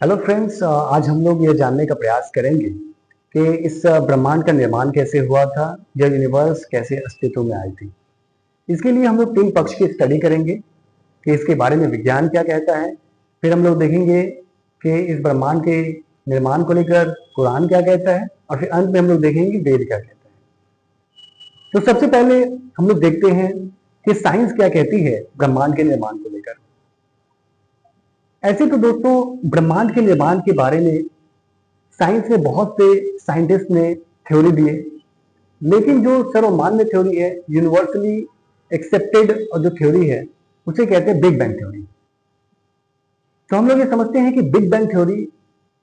Hello friends, आज हम लोग ये जानने का प्रयास करेंगे कि इस ब्रह्मांड का निर्माण कैसे हुआ था, यह यूनिवर्स कैसे अस्तित्व में आई थी। इसके लिए हम लोग 3 पक्ष की स्टडी करेंगे कि इसके बारे में विज्ञान क्या कहता है। फिर हम लोग देखेंगे कि इस ब्रह्मांड के निर्माण को लेकर कुरान क्या कहता है, और फिर अंत में हम लोग देखेंगे वेद क्या कहता है। तो सबसे पहले हम लोग देखते हैं कि साइंस क्या कहती है ब्रह्मांड के निर्माण को लेकर। ऐसे तो दोस्तों, ब्रह्मांड के निर्माण के बारे में साइंस में बहुत से साइंटिस्ट ने थ्योरी दिए, लेकिन जो सर्वमान्य थ्योरी है, यूनिवर्सली एक्सेप्टेड और जो थ्योरी है, उसे कहते हैं बिग बैंग थ्योरी। तो हम लोग ये समझते हैं कि बिग बैंग थ्योरी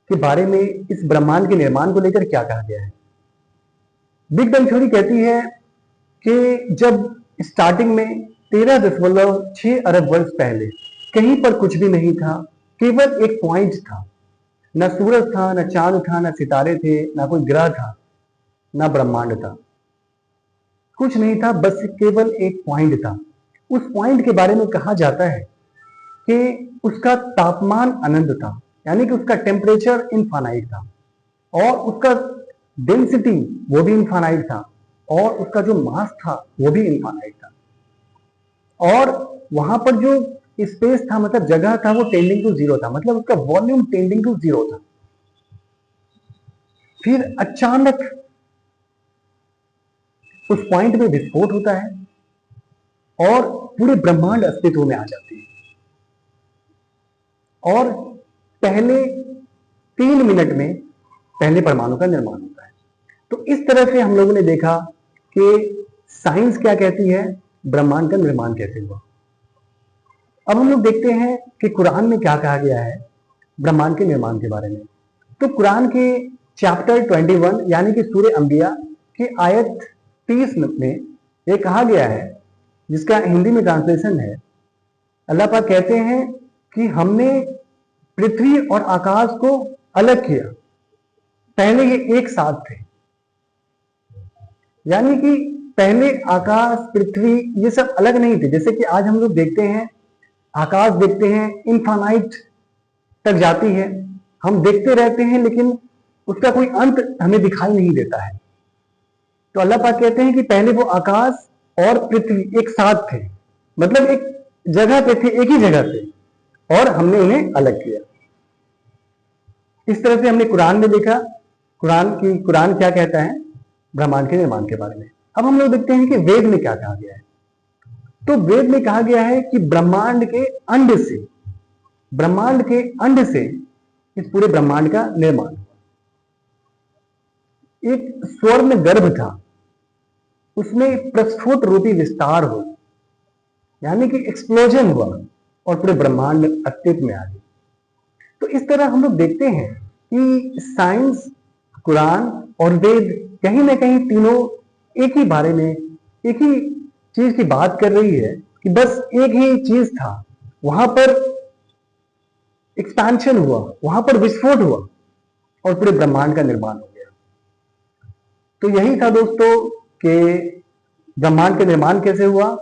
के बारे में इस ब्रह्मांड के निर्माण को लेकर क्या कहा गया है। बिग बैंग थ्योरी कहती है कि जब स्टार्टिंग में 13.6 अरब वर्ष पहले कहीं पर कुछ भी नहीं था, केवल एक पॉइंट था। न सूरज था, न चांद था, न सितारे थे, न कोई ग्रह था, न ब्रह्मांड था, कुछ नहीं था, बस केवल एक पॉइंट था। उस पॉइंट के बारे में कहा जाता है कि उसका तापमान अनंत था, यानी कि उसका टेम्परेचर इनफाइनाइट था, और उसका डेंसिटी वो भी इनफाइनाइट था, और उसका जो मास था वो भी इनफाइनाइट था, और वहां पर जो स्पेस था, मतलब जगह था, वो टेंडिंग टू जीरो था, मतलब उसका वॉल्यूम टेंडिंग टू जीरो था। फिर अचानक उस पॉइंट में विस्फोट होता है और पूरे ब्रह्मांड अस्तित्व में आ जाती है, और पहले 3 मिनट में पहले परमाणु का निर्माण होता है। तो इस तरह से हम लोगों ने देखा कि साइंस क्या कहती है, ब्रह्मांड का निर्माण कैसे हुआ। अब हम लोग देखते हैं कि कुरान में क्या कहा गया है ब्रह्मांड के निर्माण के बारे में। तो कुरान के चैप्टर 21 यानी कि सूरह अंबिया की आयत 30 में ये कहा गया है, जिसका हिंदी में ट्रांसलेशन है, अल्लाह पाक कहते हैं कि हमने पृथ्वी और आकाश को अलग किया, पहले ये एक साथ थे। यानी कि पहले आकाश पृथ्वी ये सब अलग नहीं थे। जैसे कि आज हम लोग देखते हैं, आकाश देखते हैं, इनफाइनाइट तक जाती है, हम देखते रहते हैं, लेकिन उसका कोई अंत हमें दिखाई नहीं देता है। तो अल्लाह पाक कहते हैं कि पहले वो आकाश और पृथ्वी एक साथ थे, मतलब एक जगह पे थे, एक ही जगह पे, और हमने उन्हें अलग किया। इस तरह से हमने कुरान में देखा कुरान क्या कहता है ब्रह्मांड के निर्माण के बारे में। अब हम लोग देखते हैं कि वेद में क्या कहा गया है। तो वेद में कहा गया है कि ब्रह्मांड के अंड से इस पूरे ब्रह्मांड का निर्माण। एक स्वर्ण गर्भ था, उसमें प्रस्फुट रूपी विस्तार हो, यानी कि एक्सप्लोजन हुआ, और पूरे ब्रह्मांड अस्तित्व में आ गए। तो इस तरह हम लोग देखते हैं कि साइंस, कुरान और वेद कहीं ना कहीं तीनों एक ही बारे में, एक ही चीज की बात कर रही है कि बस एक ही चीज था, वहां पर एक्सपेंशन हुआ, वहां पर विस्फोट हुआ, और पूरे ब्रह्मांड का निर्माण हो गया। तो यही था दोस्तों कि ब्रह्मांड का निर्माण कैसे हुआ,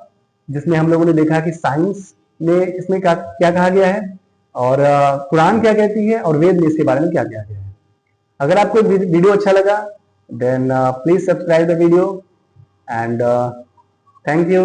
जिसमें हम लोगों ने देखा कि साइंस ने इसमें क्या क्या कहा गया है, और कुरान क्या कहती है, और वेद में इसके बारे में क्या कहा गया है। अगर आपको वीडियो अच्छा लगा, then please subscribe the video, and thank you.